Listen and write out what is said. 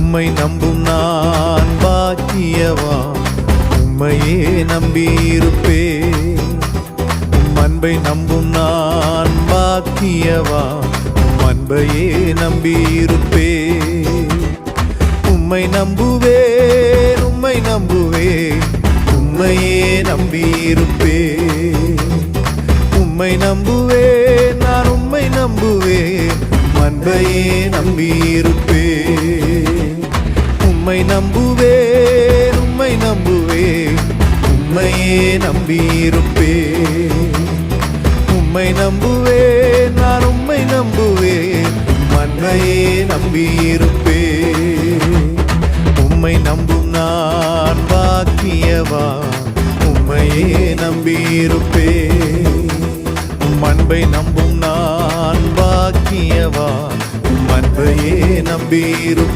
உம்மை நம்பும் நான் பாக்கியவான், உம்மையே நம்பியிருப்பேன். உம் அன்பை நம்பும் நான் பாக்கியவான், உம் அன்பையே நம்பியிருப்பேன். உம்மை நம்புவேன், உம்மை நம்புவேன், உம்மையே நம்பியிருப்பேன். உம்மை நம்புவேன், நான் உம்மை நம்புவேன், அன்பையே நம்பியிருப்பேன். உம்மை நம்புவேன், உம்மை நம்புவேன், உம்மையே நம்பியிருப்பேன். உம்மை நம்புவேன், நான் உம்மை நம்புவேன், அன்பையே நம்பியிருப்பேன். உம்மை நம்பும் நான் பாக்கியவான், உம்மையே நம்பியிருப்பேன். உம் அன்பை நம்பும் நான் பாக்கியவான், உம் அன்பையே நம்பியிருப்பேன்.